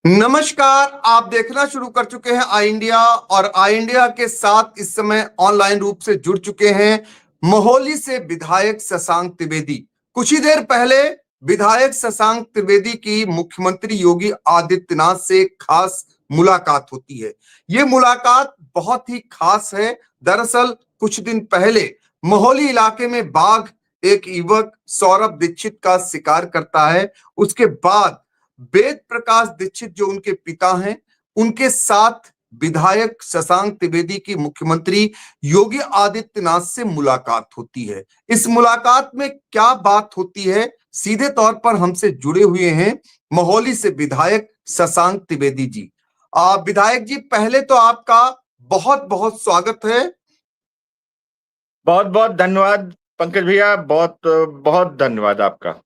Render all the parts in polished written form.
नमस्कार। आप देखना शुरू कर चुके हैं आई इंडिया और आई इंडिया के साथ इस समय ऑनलाइन रूप से जुड़ चुके हैं मोहाली से विधायक शशांक त्रिवेदी। कुछ ही देर पहले विधायक शशांक त्रिवेदी की मुख्यमंत्री योगी आदित्यनाथ से खास मुलाकात होती है। ये मुलाकात बहुत ही खास है। दरअसल कुछ दिन पहले मोहाली इलाके में बाघ एक युवक सौरभ दीक्षित का शिकार करता है। उसके बाद वेद प्रकाश दीक्षित जो उनके पिता हैं, उनके साथ विधायक शशांक त्रिवेदी की मुख्यमंत्री योगी आदित्यनाथ से मुलाकात होती है। इस मुलाकात में क्या बात होती है, सीधे तौर पर हमसे जुड़े हुए हैं मोहाली से विधायक शशांक त्रिवेदी जी। विधायक जी, पहले तो आपका बहुत बहुत स्वागत है। बहुत बहुत धन्यवाद पंकज भैया, बहुत बहुत धन्यवाद आपका।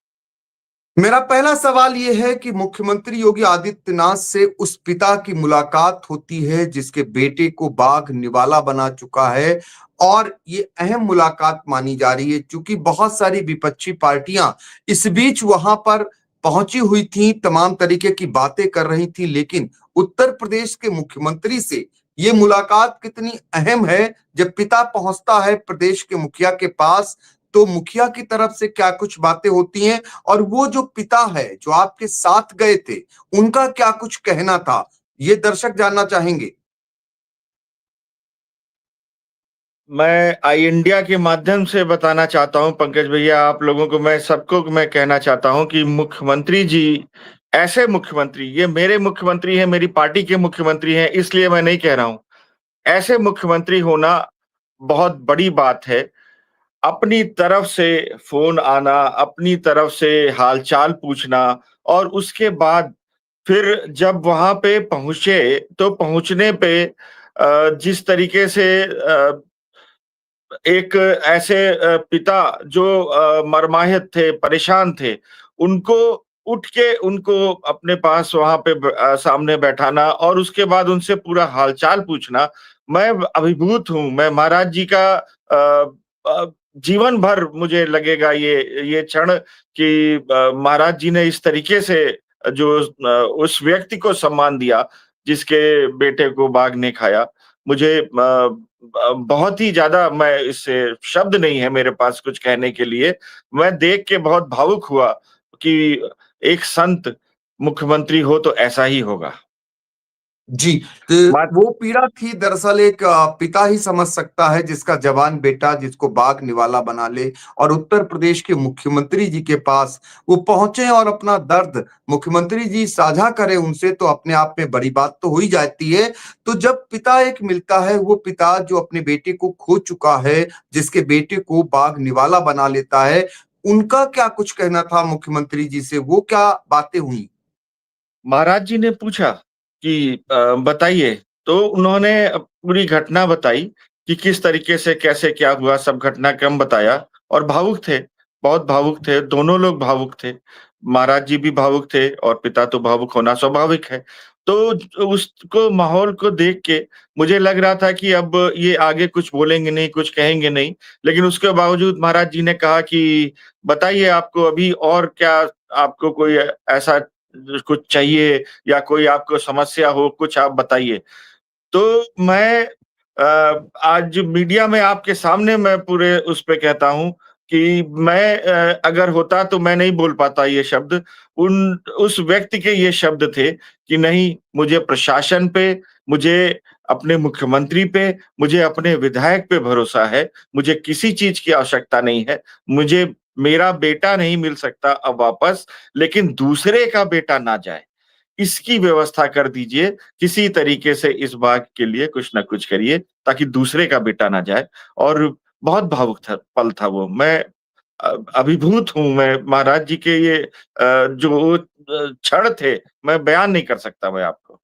मेरा पहला सवाल यह है कि मुख्यमंत्री योगी आदित्यनाथ से उस पिता की मुलाकात होती है जिसके बेटे को बाघ निवाला बना चुका है, और ये अहम मुलाकात मानी जा रही है क्योंकि बहुत सारी विपक्षी पार्टियां इस बीच वहां पर पहुंची हुई थी, तमाम तरीके की बातें कर रही थी। लेकिन उत्तर प्रदेश के मुख्यमंत्री से ये मुलाकात कितनी अहम है, जब पिता पहुंचता है प्रदेश के मुखिया के पास तो मुखिया की तरफ से क्या कुछ बातें होती हैं, और वो जो पिता है जो आपके साथ गए थे उनका क्या कुछ कहना था, ये दर्शक जानना चाहेंगे। मैं आई इंडिया के माध्यम से बताना चाहता हूं पंकज भैया, आप लोगों को, मैं सबको मैं कहना चाहता हूं कि मुख्यमंत्री जी ऐसे मुख्यमंत्री, ये मेरे मुख्यमंत्री हैं, मेरी पार्टी के मुख्यमंत्री हैं, इसलिए मैं नहीं कह रहा हूं। ऐसे मुख्यमंत्री होना बहुत बड़ी बात है। अपनी तरफ से फोन आना, अपनी तरफ से हालचाल पूछना, और उसके बाद फिर जब वहां पे पहुंचे तो पहुंचने पे जिस तरीके से एक ऐसे पिता जो मर्माहत थे, परेशान थे, उनको उठ के उनको अपने पास वहां पे सामने बैठाना और उसके बाद उनसे पूरा हालचाल पूछना, मैं अभिभूत हूँ। मैं महाराज जी का जीवन भर मुझे लगेगा ये क्षण कि महाराज जी ने इस तरीके से जो उस व्यक्ति को सम्मान दिया जिसके बेटे को बाघ ने खाया। मुझे बहुत ही ज्यादा, मैं इससे शब्द नहीं है मेरे पास कुछ कहने के लिए। मैं देख के बहुत भावुक हुआ कि एक संत मुख्यमंत्री हो तो ऐसा ही होगा। जी, तो वो पीड़ा थी दरअसल एक पिता ही समझ सकता है जिसका जवान बेटा जिसको बाघ निवाला बना ले, और उत्तर प्रदेश के मुख्यमंत्री जी के पास वो पहुंचे और अपना दर्द मुख्यमंत्री जी साझा करें उनसे, तो अपने आप में बड़ी बात तो हो ही जाती है। तो जब पिता एक मिलता है, वो पिता जो अपने बेटे को खो चुका है, जिसके बेटे को बाघ निवाला बना लेता है, उनका क्या कुछ कहना था मुख्यमंत्री जी से, वो क्या बातें हुई। महाराज जी ने पूछा कि बताइए, तो उन्होंने पूरी घटना बताई कि किस तरीके से कैसे क्या हुआ, सब घटनाक्रम बताया, और भावुक थे, बहुत भावुक थे, दोनों लोग भावुक थे। महाराज जी भी भावुक थे और पिता तो भावुक होना स्वाभाविक है। तो उसको, माहौल को देख के मुझे लग रहा था कि अब ये आगे कुछ बोलेंगे नहीं, कुछ कहेंगे नहीं, लेकिन उसके बावजूद महाराज जी ने कहा कि बताइए आपको अभी और क्या, आपको कोई ऐसा कुछ चाहिए या कोई आपको समस्या हो, कुछ आप बताइए। तो मैं आज मीडिया में आपके सामने मैं पूरे उस पे कहता हूँ कि मैं अगर होता तो मैं नहीं बोल पाता ये शब्द। उस व्यक्ति के ये शब्द थे कि नहीं, मुझे प्रशासन पे, मुझे अपने मुख्यमंत्री पे, मुझे अपने विधायक पे भरोसा है, मुझे किसी चीज की आवश्यकता नहीं है। मुझे मेरा बेटा नहीं मिल सकता अब वापस, लेकिन दूसरे का बेटा ना जाए, इसकी व्यवस्था कर दीजिए। किसी तरीके से इस बात के लिए कुछ ना कुछ करिए ताकि दूसरे का बेटा ना जाए। और बहुत भावुक था, पल था वो। मैं अभिभूत हूँ। मैं महाराज जी के ये जो क्षण थे, मैं बयान नहीं कर सकता मैं आपको।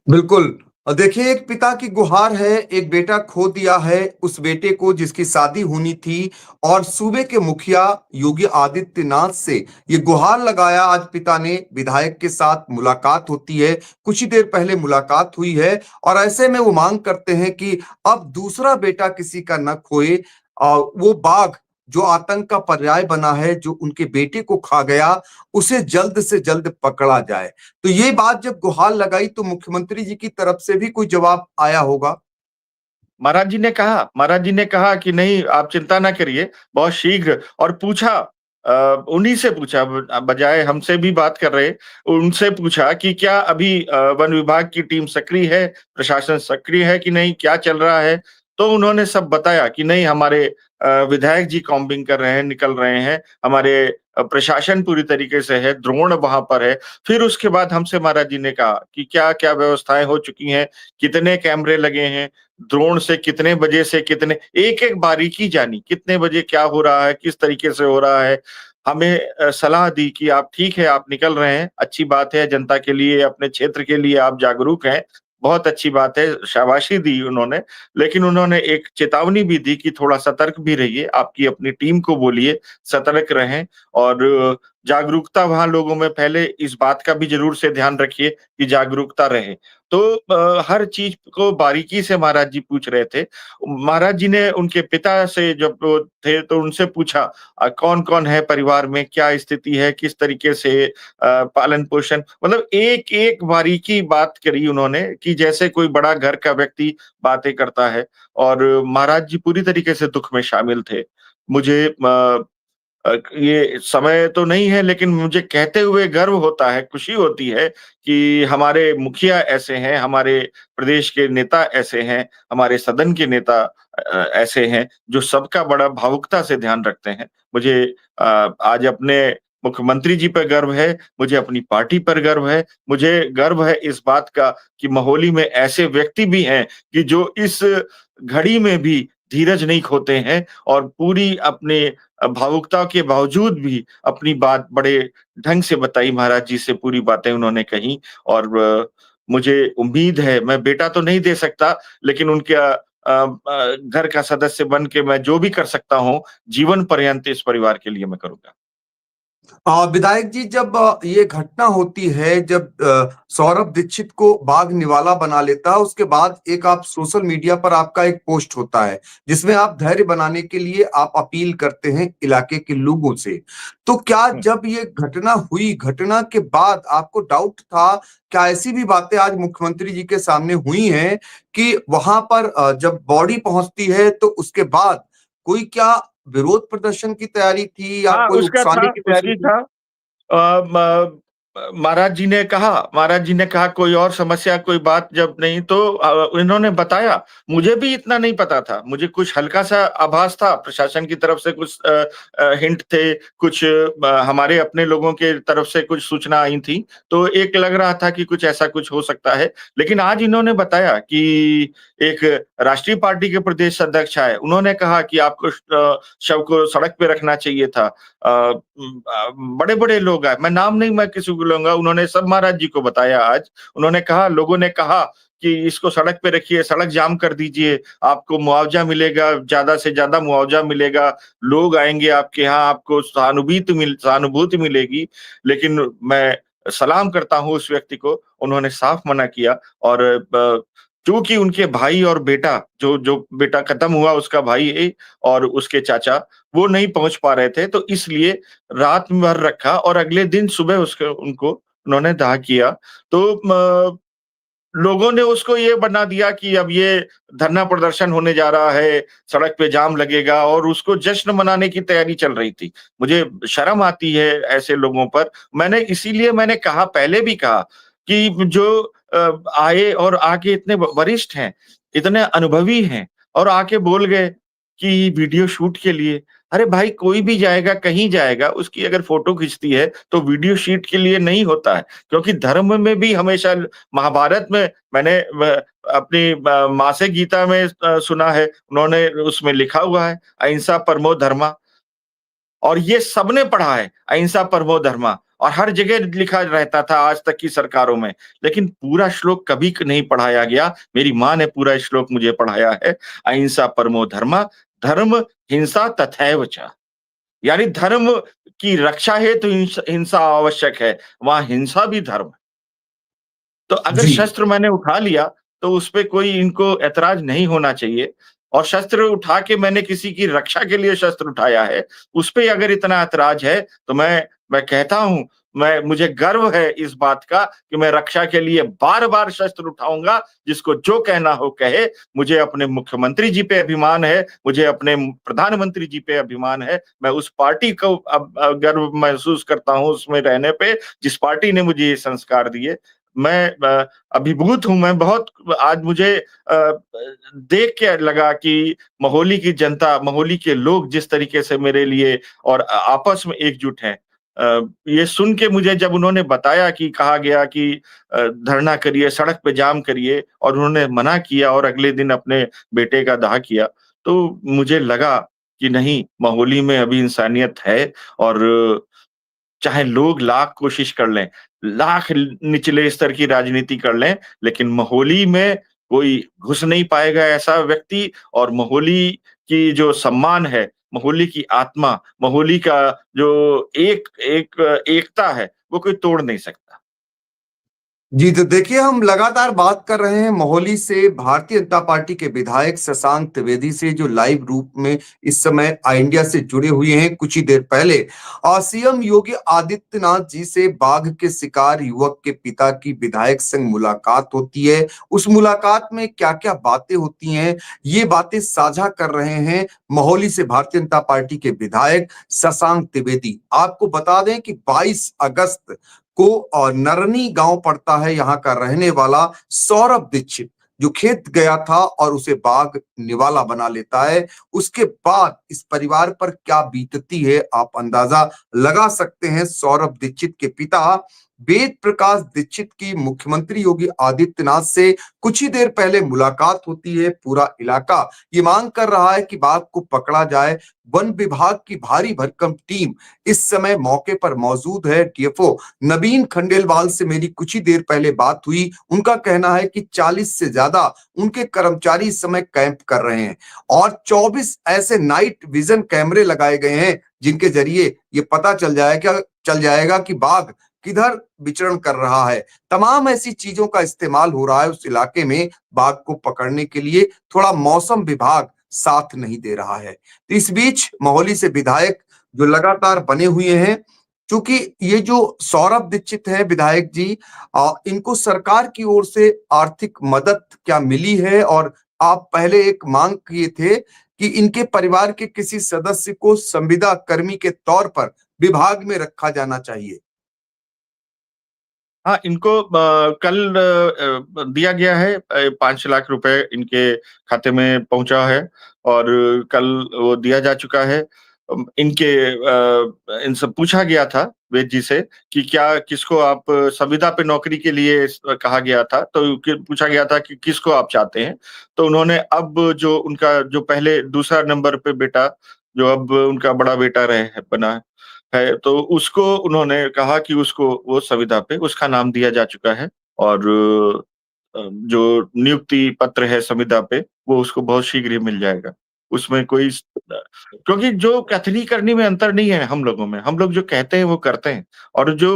बिल्कुल। और देखिए, एक पिता की गुहार है, एक बेटा खो दिया है, उस बेटे को जिसकी शादी होनी थी, और सूबे के मुखिया योगी आदित्यनाथ से ये गुहार लगाया। आज पिता ने विधायक के साथ मुलाकात होती है, कुछ ही देर पहले मुलाकात हुई है, और ऐसे में वो मांग करते हैं कि अब दूसरा बेटा किसी का न खोए। वो बाघ जो आतंक का पर्याय बना है, जो उनके बेटे को खा गया, उसे जल्द से जल्द पकड़ा जाए। तो ये बात जब गुहार लगाई तो मुख्यमंत्री जी की तरफ से भी कोई जवाब आया होगा? महाराज जी ने कहा कि नहीं आप चिंता ना करिए, बहुत शीघ्र और पूछा उन्हीं से पूछा बजाय हमसे भी बात कर रहे, उनसे पूछा कि क्या अभी वन विभाग की टीम सक्रिय है, प्रशासन सक्रिय है कि नहीं, क्या चल रहा है? तो उन्होंने सब बताया कि नहीं हमारे विधायक जी कॉम्बिंग कर रहे हैं, निकल रहे हैं, हमारे प्रशासन पूरी तरीके से है, ड्रोन वहाँ पर है। फिर उसके बाद हमसे महाराज जी ने कहा कि क्या-क्या व्यवस्थाएँ हो चुकी हैं, कितने कैमरे लगे हैं, ड्रोन से कितने बजे से कितने एक-एक बारीकी जानी, कितने बजे क्या हो रहा है, किस तरीके से हो रहा है। हमें सलाह दी कि आप ठीक है, आप निकल रहे हैं, अच्छी बात है, जनता के लिए, अपने क्षेत्र के लिए आप जागरूक हैं, बहुत अच्छी बात है, शाबाशी दी उन्होंने। लेकिन उन्होंने एक चेतावनी भी दी कि थोड़ा सतर्क भी रहिए, आपकी अपनी टीम को बोलिए, सतर्क रहें और जागरूकता वहाँ लोगों में फैले, इस बात का भी ज़रूर से ध्यान रखिए कि जागरूकता रहे। तो हर चीज़ को बारीकी से महाराज जी पूछ रहे थे। महाराज जी ने उनके पिता से जब वो थे तो उनसे पूछा कौन-कौन है परिवार में, क्या स्थिति है, किस तरीके से पालन-पोषण मतलब एक-एक बारीकी बात करी उन्होंने कि जैसे कोई बड़ा घर का व्यक्ति बातें करता है और महाराज जी पूरी तरीके से दुःख में शामिल थे। मुझे ये समय तो नहीं है लेकिन मुझे कहते हुए गर्व होता है, खुशी होती है कि हमारे मुखिया ऐसे हैं, हमारे प्रदेश के नेता ऐसे हैं, हमारे सदन के नेता ऐसे हैं, जो सबका बड़ा भावुकता से ध्यान रखते हैं। मुझे आज अपने मुख्यमंत्री जी पर गर्व है, मुझे अपनी पार्टी पर गर्व है, मुझे गर्व है इस बात का कि मोहाली में ऐसे व्यक्ति भी हैं कि जो इस घड़ी में भी धीरज नहीं खोते हैं और पूरी अपने भावुकता के बावजूद भी अपनी बात बड़े ढंग से बताई महाराज जी से पूरी बातें उन्होंने कहीं और मुझे उम्मीद है मैं बेटा तो नहीं दे सकता लेकिन उनका घर का सदस्य बन के मैं जो भी कर सकता हूँ, जीवन पर्यंत इस परिवार के लिए मैं करूँगा। विधायक जी जब ये घटना होती है, जब सौरभ दीक्षित को बाघ निवाला बना लेता है, उसके बाद एक आप सोशल मीडिया पर आपका एक पोस्ट होता है जिसमें आप धैर्य बनाने के लिए आप अपील करते हैं इलाके के लोगों से। तो क्या हुँ। जब ये घटना हुई, घटना के बाद आपको डाउट था? क्या ऐसी भी बातें आज मुख्यमंत्री जी के सामने हुई हैं कि वहां पर जब बॉडी पहुंचती है तो उसके बाद कोई क्या विरोध प्रदर्शन की तैयारी थी या हाँ, कोई उसका उकसाने था की तैयारी उसकी थी? था महाराज जी ने कहा कोई और समस्या कोई बात जब नहीं तो इन्होंने बताया, मुझे भी इतना नहीं पता था। मुझे कुछ हल्का-सा आभास था, प्रशासन की तरफ से कुछ हिंट थे, कुछ हमारे अपने लोगों के तरफ से कुछ सूचना आई थी, तो एक लग रहा था कि कुछ ऐसा कुछ हो सकता है। लेकिन आज इन्होंने बताया कि एक राष्ट्रीय पार्टी के प्रदेश अध्यक्ष आए, उन्होंने कहा कि आपको शव को सड़क पे रखना चाहिए था। बड़े-बड़े लोग आए, मैं किसी को लूँगा, उन्होंने सब महाराज जी को बताया आज। उन्होंने कहा लोगों ने कहा कि इसको सड़क पे रखिए, सड़क जाम कर दीजिए, आपको मुआवज़ा मिलेगा, ज़्यादा से ज़्यादा मुआवज़ा मिलेगा, लोग आएँगे आपके यहाँ, आपको सहानुभूति मिलेगी। लेकिन मैं सलाम करता हूँ उस व्यक्ति को, उन्होंने साफ मना किया और चूँकि उनके भाई और बेटा जो जो बेटा खत्म हुआ उसका भाई और उसके चाचा वो नहीं पहुँच पा रहे थे, तो इसलिए रात भर रखा और अगले दिन सुबह उसको उनको उन्होंने दाह किया। तो म लोगों ने उसको ये बना दिया कि अब ये धरना प्रदर्शन होने जा रहा है, सड़क पे जाम लगेगा और उसको जश्न मनाने की तैयारी चल रही थी। मुझे शर्म आती है ऐसे लोगों पर। मैंने कहा पहले भी कहा कि जो आए और आके इतने वरिष्ठ हैं, इतने अनुभवी हैं और आके बोल गए कि वीडियो शूट के लिए अरे भाई कोई भी जाएगा, कहीं जाएगा, उसकी अगर फ़ोटो खिंचती है, तो वीडियो शूट के लिए नहीं होता है। क्योंकि धर्म में भी हमेशा महाभारत में मैंने अपनी माँ से गीता में सुना है, उन्होंने उसमें लिखा हुआ है, अहिंसा परमो धर्मा और ये सबने पढ़ा है, अहिंसा परमो धर्मा और हर जगह लिखा रहता था आज तक की सरकारों में। लेकिन पूरा श्लोक कभी नहीं पढ़ाया गया। मेरी माँ ने पूरा श्लोक मुझे पढ़ाया है, अहिंसा परमो धर्मा, धर्म हिंसा तथैव च। यानी धर्म की रक्षा हेतु हिंसा आवश्यक है, वहाँ हिंसा भी धर्म है। तो अगर जी। शस्त्र मैंने उठा लिया, तो उसपे कोई इनको ऐतराज़ नहीं होना चाहिए। और शस्त्र उठा के मैंने किसी की रक्षा के लिए शस्त्र उठाया है, उस पे अगर इतना ऐतराज है, तो मैं कहता हूँ, मुझे गर्व है इस बात का कि मैं रक्षा के लिए बार-बार शस्त्र उठाऊँगा, जिसको जो कहना हो कहे। मुझे अपने मुख्यमंत्री जी पे अभिमान है, मुझे अपने प्रधानमंत्री जी पे अभिमान है। मैं उस पार्टी को अब गर्व महसूस करता हूँ उसमें रहने पे, जिस पार्टी ने मुझे ये संस्कार दिए। मैं अभिभूत हूँ, मैं बहुत आज मुझे देख के लगा कि महोली की जनता, महोली के लोग जिस तरीके से मेरे लिए और आपस में एकजुट हैं। ये सुन के मुझे जब उन्होंने बताया कि कहा गया कि धरना करिए, सड़क पे जाम करिए और उन्होंने मना किया और अगले दिन अपने बेटे का दाह किया, तो मुझे लगा कि नहीं, महोली में अभी इंसानियत है और चाहे लोग लाख कोशिश कर लें, लाख निचले स्तर की राजनीति कर लें, लेकिन महोली में कोई घुस नहीं पाएगा ऐसा व्यक्ति और महोली की जो सम्मान है, महोली की आत्मा, महोली का जो एक एक एकता है, वो कोई तोड़ नहीं सकता। जी, तो देखिए हम लगातार बात कर रहे हैं मोहाली से भारतीय जनता पार्टी के विधायक शशांक त्रिवेदी से जो लाइव रूप में इस समय आई इंडिया से जुड़े हुए हैं। कुछ ही देर पहले सीएम योगी आदित्यनाथ जी से बाघ के शिकार युवक के पिता की विधायक संग मुलाकात होती है। उस मुलाकात में क्या-क्या बातें होती हैं, ये बातें साझा कर रहे हैं मोहाली से भारतीय जनता पार्टी के विधायक शशांक त्रिवेदी। आपको बता दें कि 22 अगस्त को और नरनी गांव पड़ता है यहाँ का रहने वाला सौरभ दीक्षित जो खेत गया था और उसे बाघ निवाला बना लेता है। उसके बाद इस परिवार पर क्या बीतती है आप अंदाजा लगा सकते हैं। सौरभ दीक्षित के पिता वेद प्रकाश दीक्षित की मुख्यमंत्री योगी आदित्यनाथ से कुछ ही देर पहले मुलाकात होती है। पूरा इलाका ये मांग कर रहा है कि बाघ को पकड़ा जाए। वन विभाग की भारी भरकम टीम इस समय मौके पर मौजूद है। डीएफओ नवीन खंडेलवाल से मेरी कुछ ही देर पहले बात हुई। उनका कहना है कि 40 से ज्यादा उनके कर्मचारी इस समय कैंप कर रहे हैं और 24 ऐसे नाइट विजन कैमरे लगाए गए हैं जिनके जरिए ये पता चल जाएगा कि बाघ किधर विचरण कर रहा है। तमाम ऐसी चीजों का इस्तेमाल हो रहा है उस इलाके में बाघ को पकड़ने के लिए। थोड़ा मौसम विभाग साथ नहीं दे रहा है। तो इस बीच मोहाली से विधायक जो लगातार बने हुए हैं, क्योंकि ये जो सौरभ दीक्षित है विधायक जी, इनको सरकार की ओर से आर्थिक मदद क्या मिली है? और आप पहले एक मांग किए थे कि इनके परिवार के किसी सदस्य को संविदा कर्मी के तौर पर विभाग में रखा जाना चाहिए। हाँ, इनको कल दिया गया है 5 लाख रुपए इनके खाते में पहुँचा है और कल वो दिया जा चुका है। इनसे पूछा गया था वेद जी से कि क्या किसको आप संविदा पे नौकरी के लिए कहा गया था, तो पूछा गया था कि किसको आप चाहते हैं? तो उन्होंने अब जो उनका जो पहले दूसरा नंबर पे बेटा, जो अब उनका बड़ा बेटा बना है, तो उसको उन्होंने कहा कि उसको वो संविदा पे उसका नाम दिया जा चुका है और जो नियुक्ति पत्र है संविदा पे, वो उसको बहुत शीघ्र ही मिल जाएगा। उसमें कोई क्योंकि जो कथनी करनी में अंतर नहीं है हम लोगों में। हम लोग जो कहते हैं वो करते हैं और जो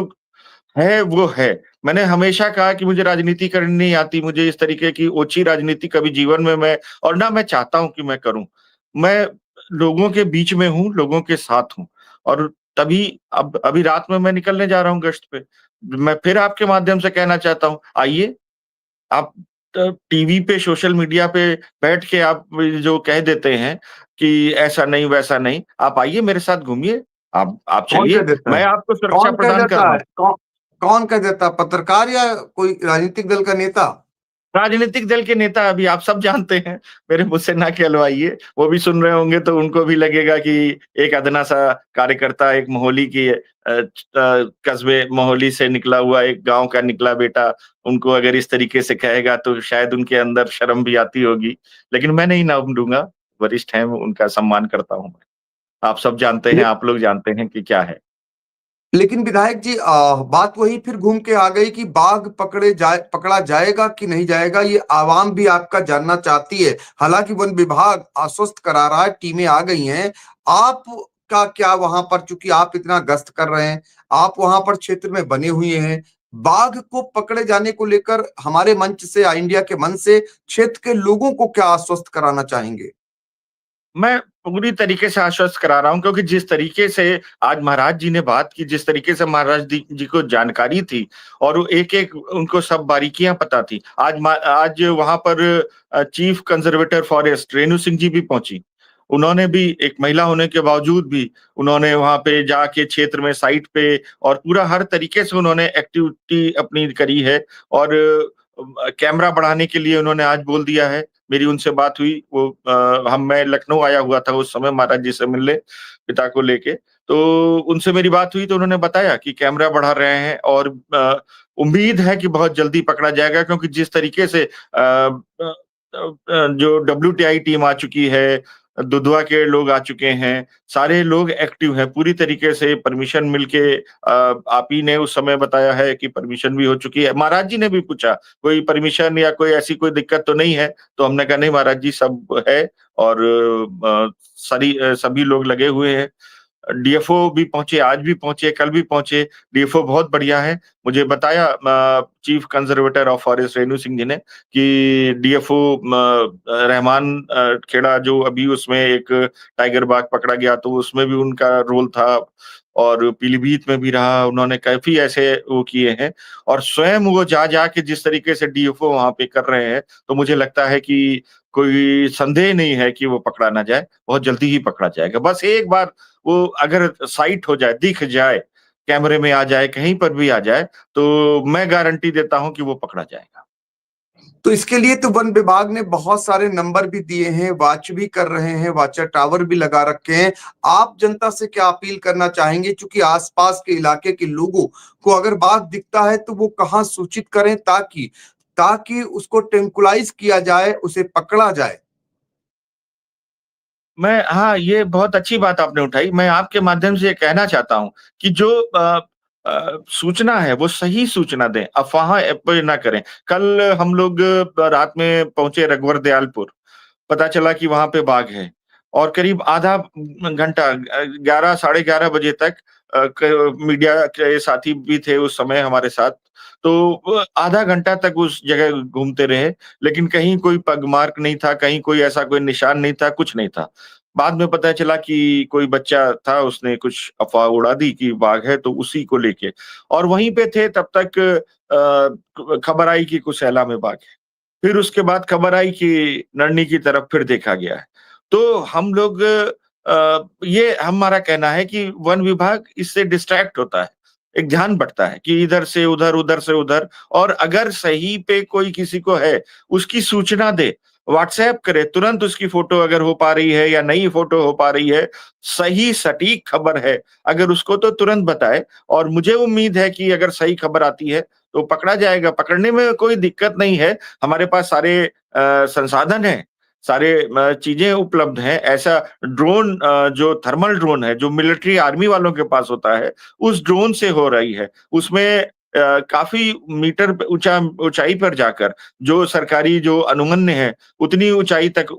है वो है। मैंने हमेशा कहा कि मुझे राजनीति करनी नहीं आती, मुझे इस तरीके की ओछी राजनीति कभी जीवन में मैं और ना मैं चाहता हूँ कि मैं करूँ। मैं लोगों के बीच में हूँ, लोगों के साथ हूँ और तभी अब अभी रात में मैं निकलने जा रहा हूँ गश्त पे। मैं फिर आपके माध्यम से कहना चाहता हूँ, आइए आप टीवी पे, सोशल मीडिया पे बैठ के आप जो कह देते हैं कि ऐसा नहीं, वैसा नहीं, आप आइए मेरे साथ घूमिए, आप कौन कह चलिए, देता मैं है? आपको सुरक्षा कौन कह प्रदान कर देता रहा है? हूँ। कौन कह देता है? पत्रकार या कोई राजनीतिक दल का नेता? राजनीतिक दल के नेता अभी आप सब जानते हैं, मेरे मुँह से ना कहलवाइए, वो भी सुन रहे होंगे तो उनको भी लगेगा कि एक अदना-सा कार्यकर्ता, एक मोहाली की कस्बे मोहाली से निकला हुआ एक गाँव का निकला बेटा, उनको अगर इस तरीके से कहेगा तो शायद उनके अंदर शर्म भी आती होगी। लेकिन मैं नहीं नाम लूँगा, वरिष्ठ हैं, उनका सम्मान करता हूँ मैं। आप सब जानते हैं, आप लोग जानते हैं कि क्या है। लेकिन विधायक जी बात वही फिर घूम के आ गई कि बाघ पकड़ा जाएगा कि नहीं जाएगा, ये आवाम भी आपका जानना चाहती है। हालांकि वन विभाग आश्वस्त करा रहा है, टीमें आ गई हैं। आप का क्या वहां पर, चूंकि आप इतना गश्त कर रहे हैं, आप वहां पर क्षेत्र में बने हुए हैं, बाघ को पकड़े जाने को लेकर हमारे मंच से, इंडिया के मंच से क्षेत्र के लोगों को क्या आश्वस्त कराना चाहेंगे? मैं पूरी तरीके से आश्वस्त करा रहा हूँ, क्योंकि जिस तरीके से आज महाराज जी ने बात की, जिस तरीके से महाराज जी को जानकारी थी और वो एक-एक उनको सब बारीकियाँ पता थी। आज वहाँ पर चीफ कंज़र्वेटर फॉरेस्ट रेणु सिंह जी भी पहुँची। उन्होंने भी, एक महिला होने के बावजूद भी, उन्होंने वहाँ पे जाके क्षेत्र में साइट पे और पूरा हर तरीके से उन्होंने एक्टिविटी अपनी करी है और कैमरा बढ़ाने के लिए उन्होंने आज बोल दिया है। मेरी उनसे बात हुई, वो मैं लखनऊ आया हुआ था उस समय महाराज जी से मिलने, पिता को लेके। तो उनसे मेरी बात हुई तो उन्होंने बताया कि कैमरा बढ़ा रहे हैं और उम्मीद है कि बहुत जल्दी पकड़ा जाएगा, क्योंकि जिस तरीके से जो डब्ल्यूटीआई टीम आ चुकी है, दुधवा के लोग आ चुके हैं, सारे लोग एक्टिव हैं, पूरी तरीके से परमिशन मिलके आप ही ने उस समय बताया है कि परमिशन भी हो चुकी है। महाराज जी ने भी पूछा, कोई परमिशन या कोई ऐसी कोई दिक्कत तो नहीं है? तो हमने कहा नहीं महाराज जी, सब है और सभी लोग लगे हुए हैं। डीएफओ भी पहुँचे, आज भी पहुँचे, कल भी पहुँचे। डीएफओ बहुत बढ़िया है। मुझे बताया chief conservator of forest Renu Singh ji ने कि डीएफओ रहमान खेड़ा, जो अभी उसमें एक टाइगर बाघ पकड़ा गया तो उसमें भी उनका रोल था और पीलीभीत में भी रहा। उन्होंने काफ़ी ऐसे वो किए हैं और स्वयं वो जा के जिस तरीके से डीएफओ वहाँ पे कर रहे हैं, तो मुझे लगता है कि कोई संदेह नहीं है कि वो पकड़ा ना जाए, बहुत जल्दी ही पकड़ा जाएगा। बस एक बार वो अगर साइट हो जाए, दिख जाए, कैमरे में आ जाए, कहीं पर भी आ जाए, तो मैं गारंटी देता हूँ कि वो पकड़ा जाएगा। तो इसके लिए तो वन विभाग ने बहुत सारे नंबर भी दिए हैं, वॉच भी कर रहे हैं, वॉचर टावर भी लगा रखे हैं। आप जनता से क्या अपील करना चाहेंगे, चूंकि आसपास के इलाके के लोगों को अगर बाघ दिखता है तो वो कहाँ सूचित करें ताकि ताकि उसको टेंकुलाइज किया जाए, उसे पकड़ा जाए? हाँ, ये बहुत अच्छी बात आपने उठाई। मैं आपके माध्यम से ये कहना चाहता हूँ कि जो सूचना है वो सही सूचना दें, अफ़वाह पे ना करें। कल हम लोग रात में पहुँचे रघुवर दयालपुर। पता चला कि वहाँ पे बाघ है और करीब आधा घंटा 11 साढ़े 11 बजे तक मीडिया के साथी भी थे उस समय हमारे साथ। तो वो आधा घंटा तक उस जगह घूमते रहे, लेकिन कहीं कोई पगमार्क नहीं था, कहीं कोई ऐसा कोई निशान नहीं था, कुछ नहीं था। बाद में पता चला कि कोई बच्चा था, उसने कुछ अफ़वाह उड़ा दी कि बाघ है, तो उसी को लेके और वहीं पे थे तब तक खबर आई कि कुसेला में बाघ है। फिर उसके बाद खबर आई कि नरनी की तरफ फिर देखा गया है। तो हम लोग ये हमारा कहना है कि वन विभाग इससे डिस्ट्रैक्ट होता है। एक ध्यान बँटता है कि इधर से उधर, उधर से उधर और अगर सही पे कोई किसी को है, उसकी सूचना दे, व्हाट्सऐप करे, तुरंत उसकी फ़ोटो अगर हो पा रही है या नई फ़ोटो हो पा रही है, सही सटीक खबर है, अगर उसको तो तुरंत बताए और मुझे उम्मीद है कि अगर सही खबर आती है, तो पकड़ा जाएगा। पकड़ने में कोई दिक्कत नहीं है। हमारे पास सारे संसाधन हैं, सारे चीज़ें उपलब्ध हैं। ऐसा ड्रोन जो थर्मल ड्रोन है, जो मिलिट्री आर्मी वालों के पास होता है, उस ड्रोन से हो रही है। उसमें काफ़ी मीटर पे ऊँचाई पर जाकर जो सरकारी जो अनुमन्य है, उतनी ऊँचाई तक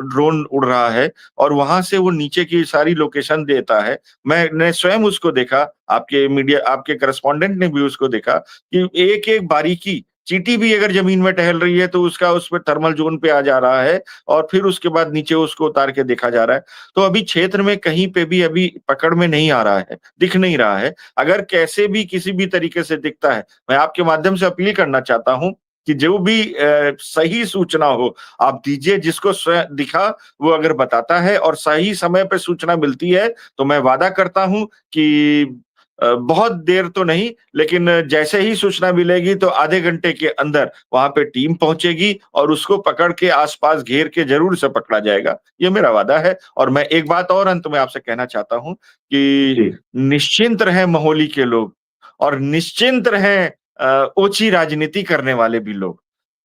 ड्रोन उड़ रहा है और वहाँ से वो नीचे की सारी लोकेशन देता है। मैंने स्वयं उसको देखा, आपके कॉरेस्पोंडेंट ने भी उसको देखा कि एक-एक बारीकी, चींटी भी अगर ज़मीन में टहल रही है तो उसका उस पे थर्मल ज़ोन पे आ जा रहा है और फिर उसके बाद नीचे उसको उतार के देखा जा रहा है। तो अभी क्षेत्र में कहीं पे भी अभी पकड़ में नहीं आ रहा है, दिख नहीं रहा है। अगर कैसे भी किसी भी तरीके से दिखता है, मैं आपके माध्यम से अपील करना चाहता हूँ कि जो भी सही सूचना हो, आप दीजिए। जिसको दिखा वो अगर बताता है और सही समय पे सूचना मिलती है, तो मैं वादा करता हूँ कि बहुत देर तो नहीं, लेकिन जैसे ही सूचना मिलेगी तो आधे घंटे के अंदर वहाँ पे टीम पहुँचेगी और उसको पकड़ के आस-पास घेर के ज़रूर उसे पकड़ा जाएगा। ये मेरा वादा है और मैं एक बात और अंत में आपसे कहना चाहता हूँ कि जी। निश्चिंत रहें महोली के लोग और निश्चिंत रहें ओछी राजनीति करने वाले भी लोग।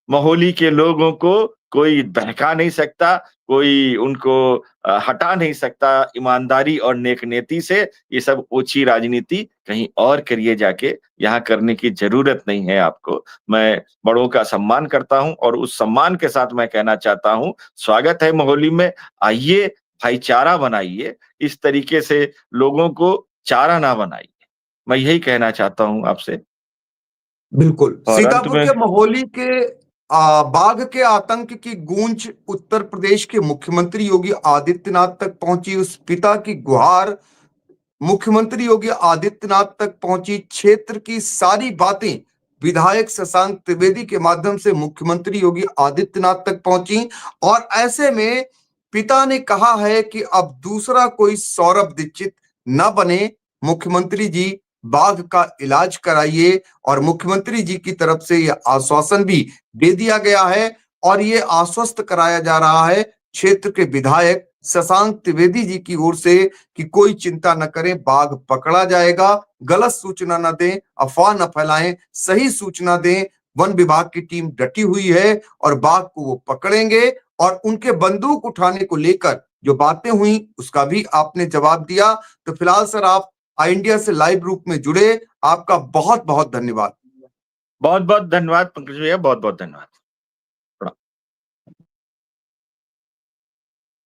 महोली के लोगों को कोई बहका नहीं सकता, कोई उनको हटा नहीं सकता ईमानदारी और नेक-नीति से। ये सब ओछी राजनीति कहीं और करिए जाके, यहाँ करने की ज़रूरत नहीं है आपको। मैं बड़ों का सम्मान करता हूँ और उस सम्मान के साथ मैं कहना चाहता हूँ, स्वागत है मोहाली में, आइए, भाईचारा बनाइए, इस तरीके से लोगों को चारा ना बनाइए। मैं यही कहना चाहता हूँ आपसे बिल्कुल, और अंत सीतापुर में के महोली के बाघ के आतंक की गूंज उत्तर प्रदेश के मुख्यमंत्री योगी आदित्यनाथ तक पहुंची। उस पिता की गुहार मुख्यमंत्री योगी आदित्यनाथ तक पहुंची। क्षेत्र की सारी बातें विधायक शशांक त्रिवेदी के माध्यम से मुख्यमंत्री योगी आदित्यनाथ तक पहुंची और ऐसे में पिता ने कहा है कि अब दूसरा कोई सौरभ दीक्षित न बने। मुख्यमंत्री जी बाघ का इलाज कराइए और मुख्यमंत्री जी की तरफ से यह आश्वासन भी दे दिया गया है और ये आश्वस्त कराया जा रहा है क्षेत्र के विधायक शशांक त्रिवेदी जी की ओर से कि कोई चिंता न करें, बाघ पकड़ा जाएगा। गलत सूचना न दें, अफवाह न फैलाएं, सही सूचना दें। वन विभाग की टीम डटी हुई है और बाघ को वो पकड़ेंगे। और उनके बंदूक उठाने को लेकर जो बातें हुई उसका भी आपने जवाब दिया। तो फिलहाल सर आप आई इंडिया से लाइव रूप में जुड़े, आपका बहुत बहुत धन्यवाद। बहुत बहुत धन्यवाद पंकज भैया, बहुत बहुत धन्यवाद।